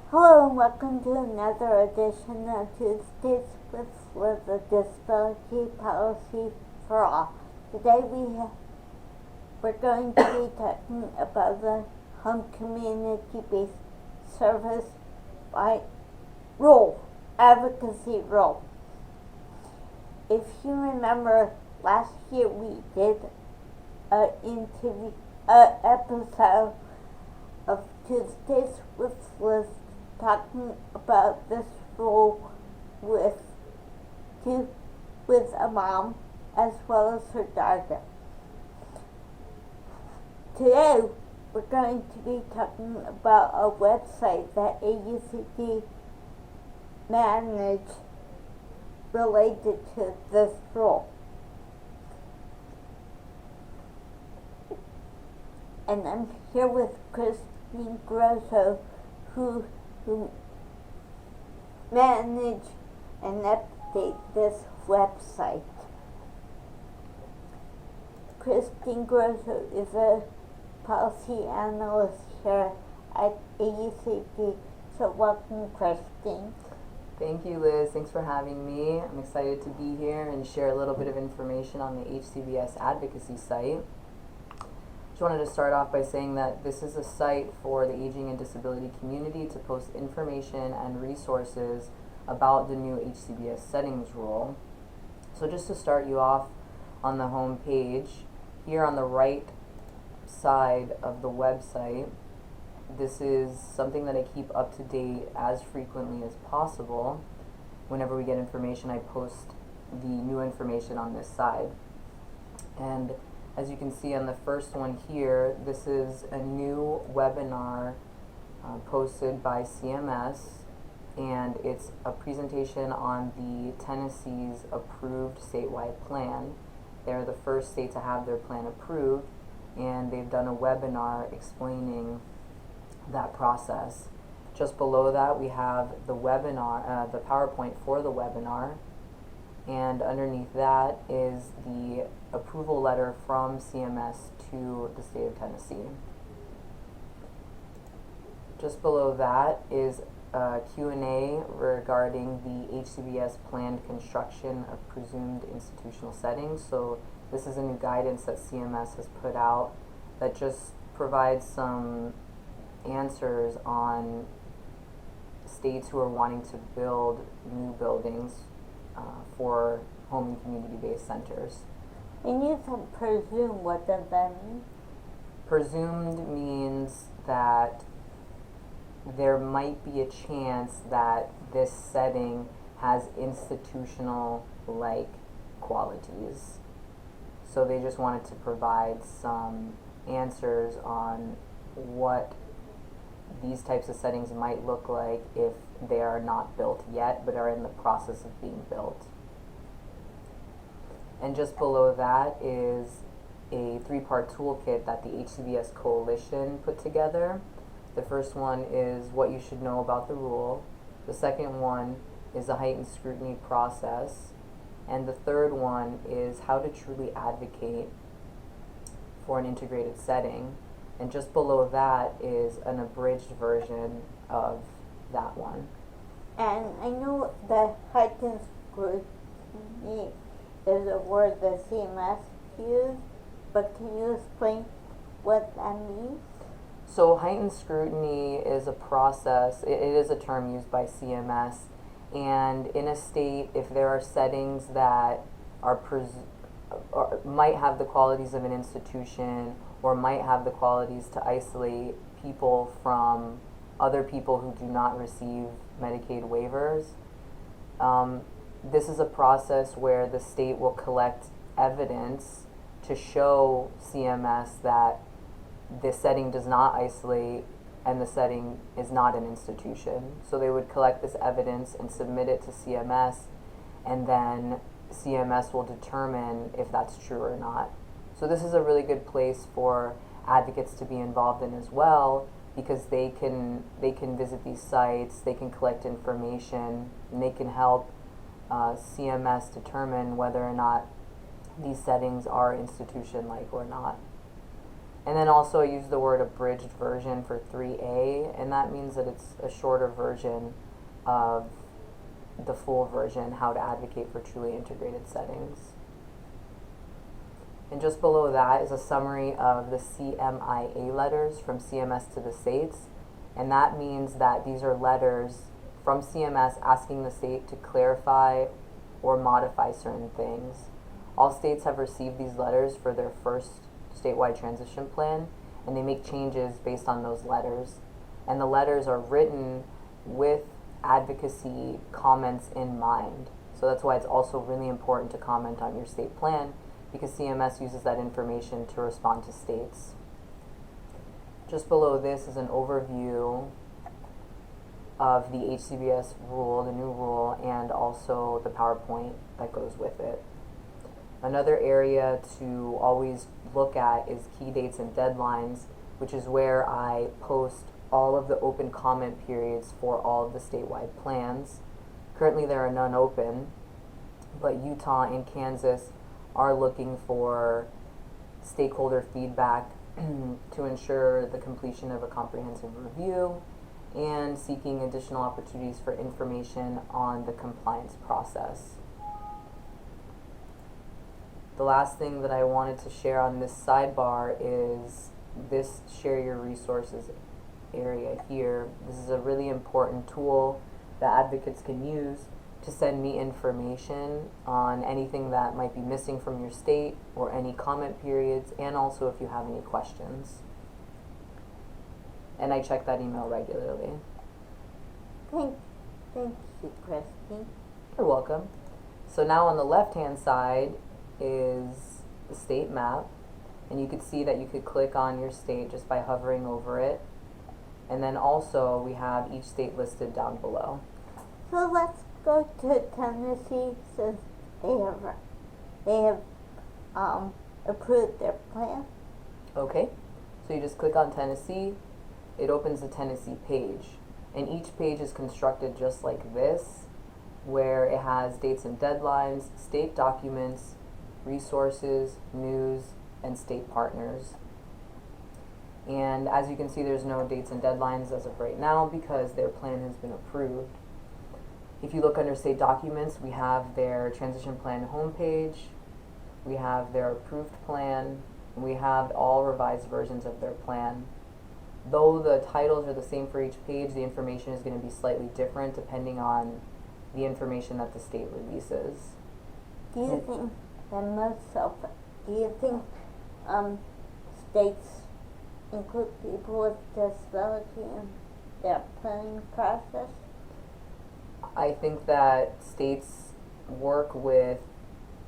Hello and welcome to another edition of Tuesdays with a Disability Policy for All. Today we're going to be talking about the home community-based service by advocacy role. If you remember, last year we did an episode of Tuesdays with Liz talking about this role with a mom as well as her daughter. Today we're going to be talking about a website that AUCD managed related to this role. And I'm here with Christine Grosso, who manage and update this website. Christine Grosso is a policy analyst here at AUCD. So welcome, Christine. Thank you, Liz. Thanks for having me. I'm excited to be here and share a little bit of information on the HCBS Advocacy site. Just wanted to start off by saying that this is a site for the aging and disability community to post information and resources about the new HCBS settings rule. So just to start you off on the home page, here on the right side of the website, this is something that I keep up to date as frequently as possible. Whenever we get information, I post the new information on this side. And as you can see on the first one here, this is a new webinar posted by CMS, and it's a presentation on the Tennessee's approved statewide plan. They're the first state to have their plan approved, and they've done a webinar explaining that process. Just below that we have the webinar, the PowerPoint for the webinar, and underneath that is the approval letter from CMS to the state of Tennessee. Just below that is a Q&A regarding the HCBS planned construction of presumed institutional settings. So this is a new guidance that CMS has put out that just provides some answers on states who are wanting to build new buildings for home and community-based centers. And you said presume, what does that mean? Presumed means that there might be a chance that this setting has institutional-like qualities. So they just wanted to provide some answers on what these types of settings might look like if they are not built yet but are in the process of being built. And just below that is a 3-part toolkit that the HCBS Coalition put together. The first one is what you should know about the rule. The second one is the heightened scrutiny process. And the third one is how to truly advocate for an integrated setting. And just below that is an abridged version of that one. And I know the heightened scrutiny is a word that CMS used, but can you explain what that means? So heightened scrutiny is a process, it is a term used by CMS, and in a state, if there are settings that are or might have the qualities of an institution or might have the qualities to isolate people from other people who do not receive Medicaid waivers, this is a process where the state will collect evidence to show CMS that this setting does not isolate and the setting is not an institution. So they would collect this evidence and submit it to CMS, and then CMS will determine if that's true or not. So this is a really good place for advocates to be involved in as well, because they can visit these sites, they can collect information, and they can help CMS determine whether or not these settings are institution-like or not. And then also I use the word abridged version for 3A, and that means that it's a shorter version of the full version, How to Advocate for Truly Integrated Settings. And just below that is a summary of the CMIA letters from CMS to the states. And that means that these are letters from CMS asking the state to clarify or modify certain things. All states have received these letters for their first statewide transition plan, and they make changes based on those letters. And the letters are written with advocacy comments in mind. So that's why it's also really important to comment on your state plan, because CMS uses that information to respond to states. Just below this is an overview of the HCBS rule, the new rule, and also the PowerPoint that goes with it. Another area to always look at is key dates and deadlines, which is where I post all of the open comment periods for all of the statewide plans. Currently there are none open, but Utah and Kansas are looking for stakeholder feedback to ensure the completion of a comprehensive review and seeking additional opportunities for information on the compliance process. The last thing that I wanted to share on this sidebar is this Share Your Resources area here. This is a really important tool that advocates can use to send me information on anything that might be missing from your state or any comment periods, and also if you have any questions. And I check that email regularly. Thank you, Christine. You're welcome. So now on the left-hand side is the state map, and you could see that you could click on your state just by hovering over it. And then also we have each state listed down below. So let's go to Tennessee, since they have approved their plan. Okay, so you just click on Tennessee, it opens the Tennessee page, and each page is constructed just like this, where it has dates and deadlines, state documents, resources, news, and state partners. And as you can see, there's no dates and deadlines as of right now because their plan has been approved. If you look under state documents, we have their transition plan homepage, we have their approved plan, and we have all revised versions of their plan. Though the titles are the same for each page, the information is going to be slightly different depending on the information that the state releases. Do you think do you think states include people with disability in their planning process? I think that states work with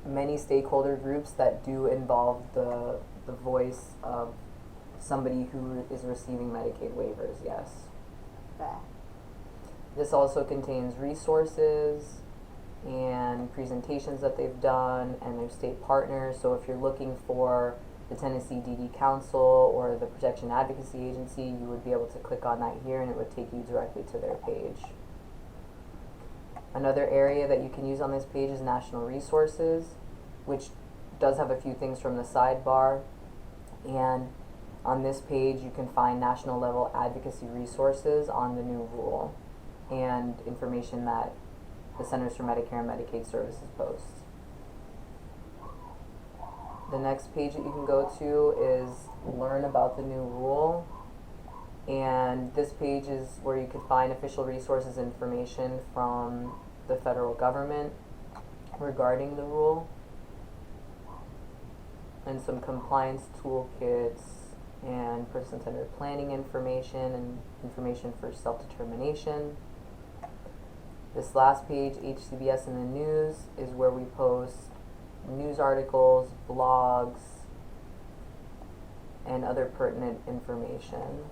many stakeholder groups that do involve the voice of somebody who is receiving Medicaid waivers, yes. Okay. This also contains resources and presentations that they've done and their state partners. So if you're looking for the Tennessee DD Council or the Protection Advocacy Agency, you would be able to click on that here and it would take you directly to their page. Another area that you can use on this page is national resources, which does have a few things from the sidebar. And on this page you can find national level advocacy resources on the new rule and information that the Centers for Medicare and Medicaid Services posts. The next page that you can go to is Learn About the New Rule. And this page is where you could find official resources information from the federal government regarding the rule, and some compliance toolkits and person-centered planning information and information for self-determination. This last page, HCBS in the News, is where we post news articles, blogs, and other pertinent information.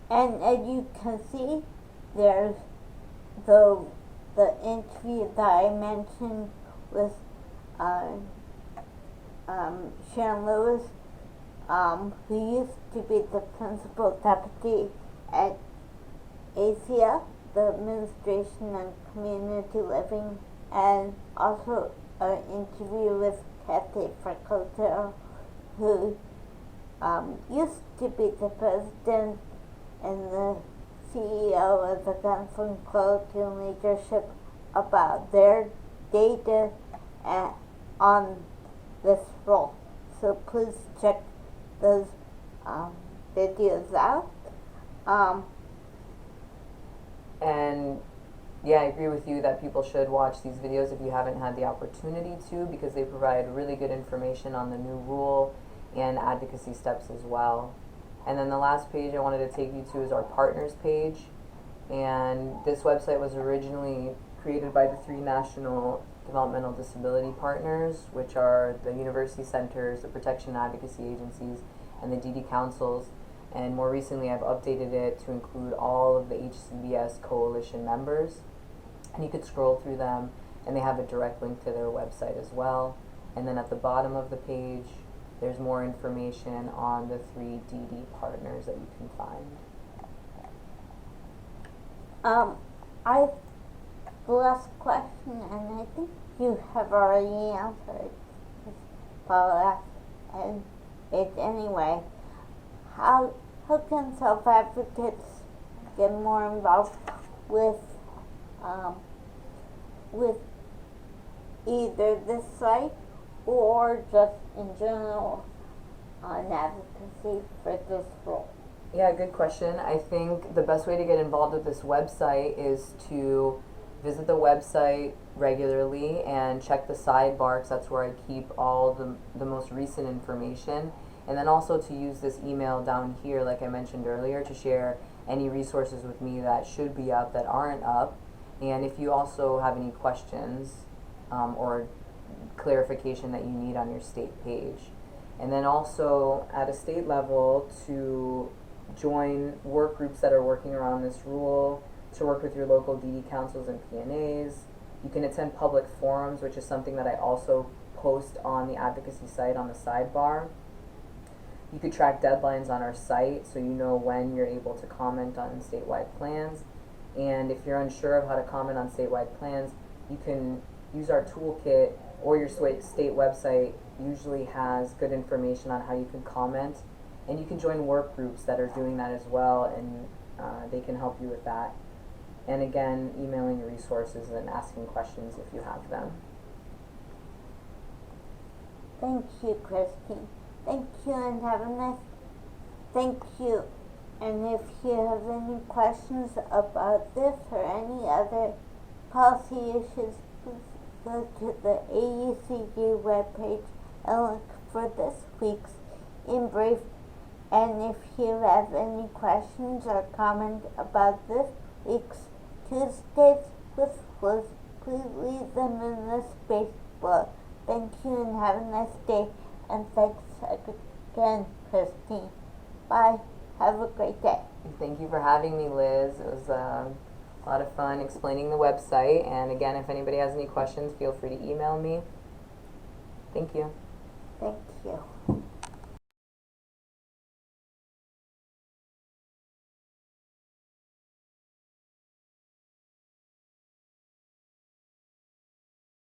And as you can see, there's the interview that I mentioned with Sharon Lewis, who used to be the principal deputy at ACF, the Administration on Community Living, and also an interview with Kathy Freckleter, who used to be the president and the CEO of the Council on Quality and Leadership, about their data on this role. So please check those videos out. And yeah, I agree with you that people should watch these videos if you haven't had the opportunity to, because they provide really good information on the new rule and advocacy steps as well. And then the last page I wanted to take you to is our partners page. And this website was originally created by the 3 national developmental disability partners, which are the university centers, the protection and advocacy agencies, and the DD councils. And more recently I've updated it to include all of the HCBS coalition members. And you could scroll through them, and they have a direct link to their website as well. And then at the bottom of the page, there's more information on the 3 DD partners that you can find. The last question, and I think you have already answered this, Paula, and it anyway. How can self-advocates get more involved with either this site or just in general on advocacy for this role? Yeah, good question. I think the best way to get involved with this website is to visit the website regularly and check the sidebar, because that's where I keep all the most recent information. And then also to use this email down here, like I mentioned earlier, to share any resources with me that should be up that aren't up. And if you also have any questions or clarification that you need on your state page. And then also at a state level to join work groups that are working around this rule, to work with your local DD councils and PNAs. You can attend public forums, which is something that I also post on the advocacy site on the sidebar. You could track deadlines on our site so you know when you're able to comment on statewide plans. And if you're unsure of how to comment on statewide plans, you can use our toolkit, or your state website usually has good information on how you can comment. And you can join work groups that are doing that as well, and they can help you with that. And again, emailing your resources and asking questions if you have them. Thank you, Christine. Thank you, and have a nice. Thank you. And if you have any questions about this or any other policy issues, please go to the AUCD webpage and look for this week's In Brief. And if you have any questions or comments about this week's Tuesdays with Liz, please leave them in the space below. Thank you, and have a nice day. And thanks again, Christine. Bye. Have a great day. Thank you for having me, Liz. It was a lot of fun explaining the website. And again, if anybody has any questions, feel free to email me. Thank you. Thank you.